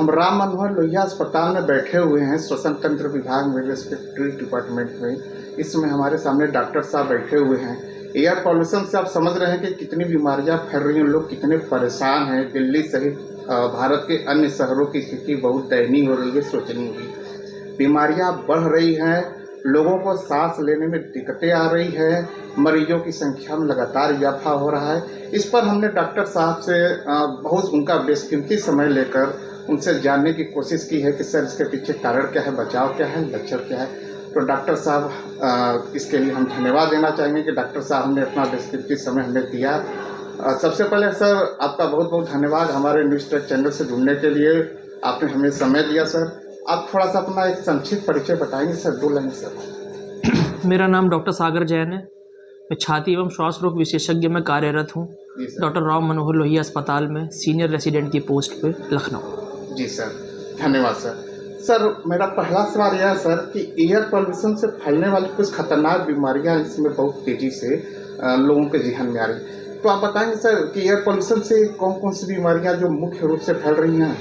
हम राम मनोहर लोहिया अस्पताल में बैठे हुए हैं, श्वसन तंत्र विभाग में, रेस्पिरेटरी डिपार्टमेंट में। इसमें हमारे सामने डॉक्टर साहब बैठे हुए हैं। एयर पॉल्यूशन से आप समझ रहे हैं कि कितनी बीमारियां फैल रही हैं, लोग कितने परेशान हैं। दिल्ली सहित भारत के अन्य शहरों की स्थिति बहुत दयनीय हो रही है, सोचनीय हुई। बीमारियां बढ़ रही हैं, लोगों को सांस लेने में दिक्कतें आ रही है, मरीजों की संख्या में लगातार इजाफा हो रहा है। इस पर हमने डॉक्टर साहब से बहुत उनका बेशकीमती समय लेकर उनसे जानने की कोशिश की है कि सर इसके पीछे कारण क्या है, बचाव क्या है, लक्षण क्या है। तो डॉक्टर साहब इसके लिए हम धन्यवाद देना चाहेंगे कि डॉक्टर साहब ने अपना बेशकीमती समय हमें दिया। सबसे पहले सर आपका बहुत बहुत धन्यवाद हमारे न्यूज़ ट्रैक चैनल से जुड़ने के लिए, आपने हमें समय दिया। सर आप थोड़ा सा अपना एक संक्षिप्त परिचय बताएंगे सर, 2 लाइन सर। मेरा नाम डॉक्टर सागर जैन है। मैं छाती एवं श्वास रोग विशेषज्ञ में कार्यरत हूँ डॉक्टर राम मनोहर लोहिया अस्पताल में, सीनियर रेसिडेंट की पोस्ट पे, लखनऊ। जी सर, धन्यवाद सर। सर मेरा पहला सवाल यह है सर कि एयर पॉल्यूशन से फैलने वाली कुछ खतरनाक बीमारियां इसमें बहुत तेज़ी से लोगों के जहन में आ रही, तो आप बताएंगे सर कि एयर पॉल्यूशन से कौन कौन सी बीमारियां जो मुख्य रूप से फैल रही हैं?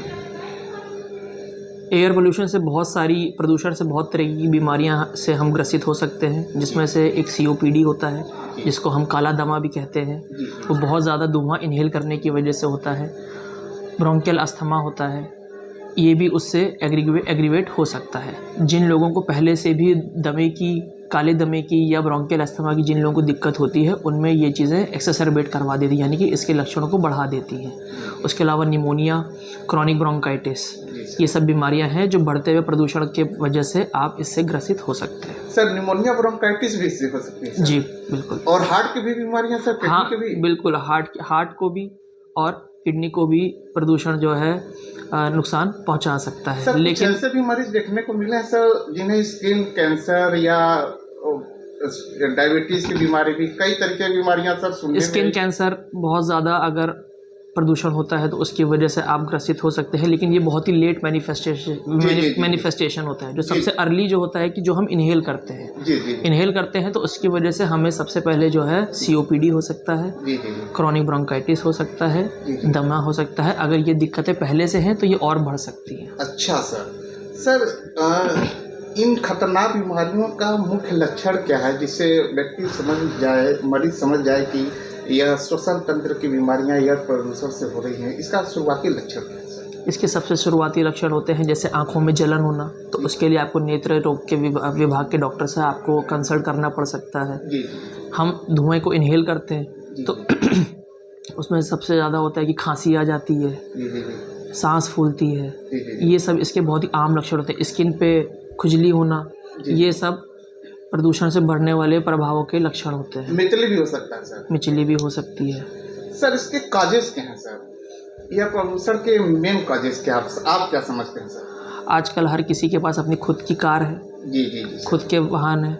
एयर पोल्यूशन से बहुत सारी, प्रदूषण से बहुत तरह की बीमारियां से हम ग्रसित हो सकते हैं, जिसमें से एक COPD होता है, जिसको हम काला दमा भी कहते हैं। वो बहुत ज़्यादा धुआं इनहेल करने की वजह से होता है। ब्रोंकियल अस्थमा होता है, ये भी उससे एग्रीवेट हो सकता है। जिन लोगों को पहले से भी दमे की, काले दमे की या ब्रोंकियल अस्थमा की जिन लोगों को दिक्कत होती है, उनमें ये चीज़ें एक्सेसरबेट करवा देती हैं, यानी कि इसके लक्षणों को बढ़ा देती हैं। उसके अलावा निमोनिया, क्रॉनिक ब्रोंकाइटिस, ये सब बीमारियां हैं जो बढ़ते हुए प्रदूषण के वजह से आप इससे ग्रसित हो सकते हैं। सर निमोनिया, ब्रोंकाइटिस भी इससे हो सकती है? जी बिल्कुल। और हार्ट की भी बीमारियां सर, किडनी हाँ की भी? बिल्कुल, हार्ट को भी और किडनी को भी प्रदूषण जो है नुकसान पहुंचा सकता है। सर लेकिन ऐसे भी मरीज देखने को मिले हैं सर जिन्हें स्किन कैंसर या डायबिटीज की बीमारी भी, कई तरह की बीमारियां सर सुनने में। स्किन कैंसर बहुत ज़्यादा अगर प्रदूषण होता है तो उसकी वजह से आप ग्रसित हो सकते हैं, लेकिन ये बहुत ही लेट मैनिफेस्टेशन होता है। जो सबसे अर्ली जो होता है कि जो हम इनहेल करते हैं, इनहेल करते हैं तो उसकी वजह से हमें सबसे पहले जो है COPD हो सकता है, क्रॉनिक ब्रोंकाइटिस हो सकता है, दमा हो सकता है। अगर ये दिक्कतें पहले से हैं तो ये और बढ़ सकती हैं। अच्छा सर, इन खतरनाक बीमारियों का मुख्य लक्षण क्या है जिससे व्यक्ति समझ जाए, मरीज समझ जाए कि यह श्वसन तंत्र की बीमारियां एयर प्रदूषण से हो रही हैं? इसका शुरुआती लक्षण क्या है सर? इसके सबसे शुरुआती लक्षण होते हैं जैसे आंखों में जलन होना, तो उसके लिए आपको नेत्र रोग के विभाग के डॉक्टर से आपको कंसल्ट करना पड़ सकता है। हम धुएं को इनहेल करते हैं तो उसमें सबसे ज़्यादा होता है कि खांसी आ जाती है, सांस फूलती है, ये सब इसके बहुत ही आम लक्षण होते हैं। स्किन पे खुजली होना, ये सब प्रदूषण से बढ़ने वाले प्रभावों के लक्षण होते हैं। मिचली भी हो सकता है सर? मिचली भी हो सकती है। सर इसके काजेस क्या हैं सर? यह प्रदूषण के मेन काजेस क्या, आप क्या समझते हैं सर? आजकल हर किसी के पास अपनी खुद की कार है, जी खुद के वाहन है।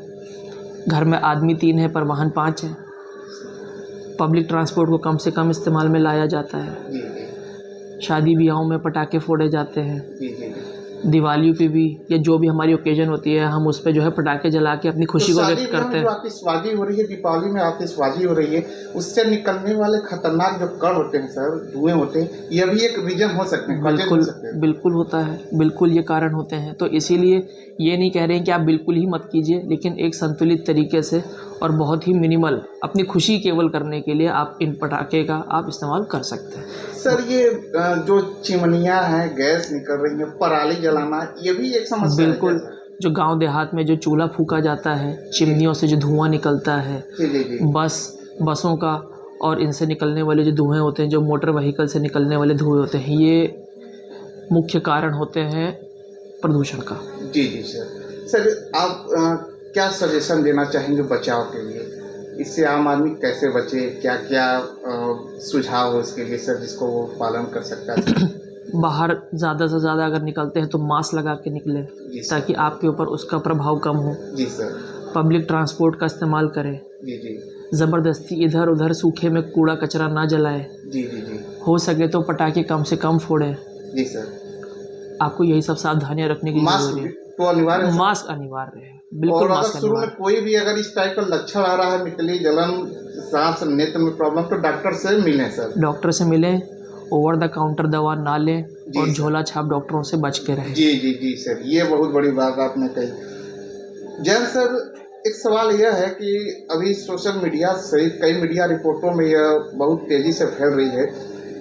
घर में आदमी 3 है पर वाहन 5 है। पब्लिक ट्रांसपोर्ट को कम से कम इस्तेमाल में लाया जाता है। शादी ब्याहों में पटाखे फोड़े जाते हैं। दिवाली पे भी या जो भी हमारी ओकेजन होती है, हम उस पर जो है पटाखे जला के अपनी खुशी को व्यक्त करते हैं। जो आतिशबाजी हो रही है, दीपावली में आतिशबाजी हो रही है, उससे निकलने वाले खतरनाक जो कण होते हैं सर, धुएं होते हैं, यह भी एक रीजन हो सकते हैं? बिल्कुल होता है, बिल्कुल ये कारण होते हैं। तो इसीलिए ये नहीं कह रहे हैं कि आप बिल्कुल ही मत कीजिए, लेकिन एक संतुलित तरीके से और बहुत ही मिनिमल अपनी खुशी केवल करने के लिए आप इन पटाखे का आप इस्तेमाल कर सकते हैं। सर ये जो चिमनियाँ हैं, गैस निकल रही है, पराली जलाना, ये भी एक समस्या है? बिल्कुल, जो गांव देहात में जो चूल्हा फूका जाता है, चिमनियों से जो धुआं निकलता है, बसों का और इनसे निकलने वाले जो धुएँ होते हैं, जो मोटर व्हीकल से निकलने वाले धुएँ होते हैं, ये मुख्य कारण होते हैं प्रदूषण का। जी सर आप क्या सजेशन देना चाहेंगे बचाव के लिए? इससे आम आदमी कैसे बचे, क्या क्या सुझाव हो इसके लिए सर, जिसको वो पालन कर सकता है? बाहर ज़्यादा से ज़्यादा अगर निकलते हैं तो मास्क लगा के निकलें, ताकि आपके ऊपर उसका प्रभाव कम हो। जी सर। पब्लिक ट्रांसपोर्ट का इस्तेमाल करें। जी ज़बरदस्ती इधर उधर सूखे में कूड़ा कचरा ना जलाएं। जी हो सके तो पटाखे कम से कम फोड़ें। जी सर। आपको यही सब सावधानियां रखने की जरूरत है। तो अनिवार्य है? मास्क अनिवार्य है, बिल्कुल। और अगर शुरू में कोई भी अगर इस टाइप का लक्षण आ रहा है, मिचली, जलन, सांस, नेत्र में प्रॉब्लम, तो डॉक्टर से मिलें सर? डॉक्टर से मिलें हाँ। ओवर द काउंटर दवा ना लें जी और सर। झोला छाप डॉक्टरों से बच के रहें। जी जी जी सर, ये बहुत बड़ी बात आपने कही। जैन सर, एक सवाल यह है कि अभी सोशल मीडिया से कई मीडिया रिपोर्टों में यह बहुत तेजी से फैल रही है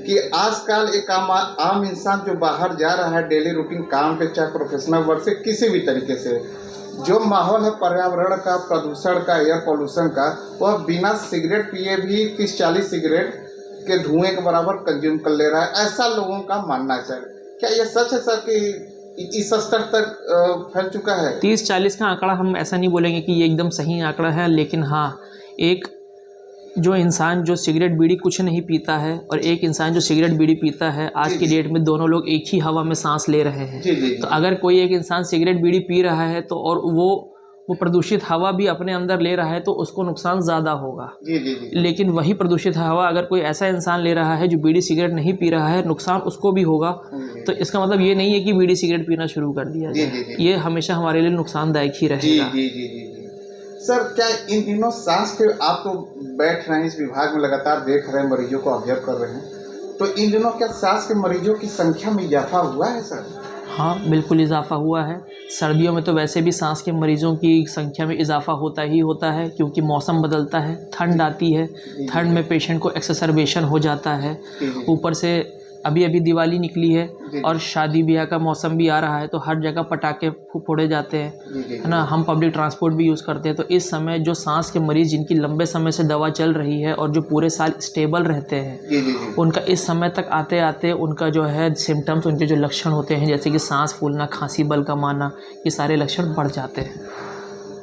कि आजकल एक आम इंसान जो बाहर जा रहा है डेली रूटीन काम पे, चाहे प्रोफेशनल वर्क से किसी भी तरीके से, जो माहौल है पर्यावरण का, प्रदूषण का, एयर पोल्यूशन का, वह बिना सिगरेट पिए भी 30-40 सिगरेट के धुएं के बराबर कंज्यूम कर ले रहा है, ऐसा लोगों का मानना है सर। क्या यह सच है सर कि इस स्तर तक फैल चुका है? 30-40 का आंकड़ा हम ऐसा नहीं बोलेंगे कि ये एकदम सही आंकड़ा है, लेकिन हाँ, एक जो इंसान जो सिगरेट बीड़ी कुछ नहीं पीता है और एक इंसान जो सिगरेट बीड़ी पीता है, आज की डेट में दोनों लोग एक ही हवा में सांस ले रहे हैं। जी जी जी। तो अगर कोई एक इंसान सिगरेट बीड़ी पी रहा है तो और वो प्रदूषित हवा भी अपने अंदर ले रहा है तो उसको नुकसान ज़्यादा होगा। जी जी जी। लेकिन वही प्रदूषित हवा अगर कोई ऐसा इंसान ले रहा है जो बीड़ी सिगरेट नहीं पी रहा है, नुकसान उसको भी होगा। तो इसका मतलब ये नहीं है कि बीड़ी सिगरेट पीना शुरू कर दिया जी, जाए। जी, जी। ये हमेशा हमारे लिए नुकसानदायक ही जी रहेगा। जी जी जी जी। सर, क्या इन दिनों सांस के, आप तो बैठ रहे हैं इस विभाग में, लगातार देख रहे हैं, मरीजों को ऑब्जर्व कर रहे हैं, तो इन दिनों क्या सांस के मरीजों की संख्या में इजाफा हुआ है सर? हाँ, बिल्कुल इजाफा हुआ है। सर्दियों में तो वैसे भी सांस के मरीजों की संख्या में इजाफा होता ही होता है, क्योंकि मौसम बदलता है, ठंड आती है, ठंड में पेशेंट को एक्सेसरबेशन हो जाता है। ऊपर से अभी अभी दिवाली निकली है और शादी ब्याह का मौसम भी आ रहा है, तो हर जगह पटाखे फोड़े जाते हैं, है ना। हम पब्लिक ट्रांसपोर्ट भी यूज़ करते हैं, तो इस समय जो सांस के मरीज़ जिनकी लंबे समय से दवा चल रही है और जो पूरे साल स्टेबल रहते हैं, उनका इस समय तक आते आते उनका जो है सिम्टम्स, उनके जो लक्षण होते हैं, जैसे कि सांस फूलना, खांसी बल का माना, ये सारे लक्षण बढ़ जाते हैं।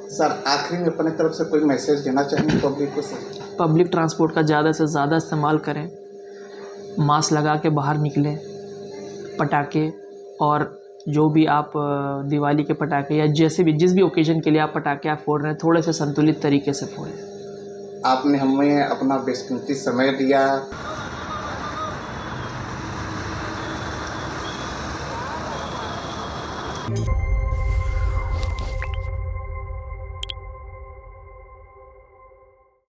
सर, आखिरी में अपने तरफ से कोई मैसेज देना चाहेंगे पब्लिक को सर? पब्लिक ट्रांसपोर्ट का ज़्यादा से ज़्यादा इस्तेमाल करें, मास्क लगा के बाहर निकलें, पटाखे और जो भी आप दिवाली के पटाखे या जैसे भी जिस भी ओकेजन के लिए आप पटाखे आप फोड़ रहे हैं, थोड़े से संतुलित तरीके से फोड़ें। आपने हमें अपना बेशकीमती समय दिया।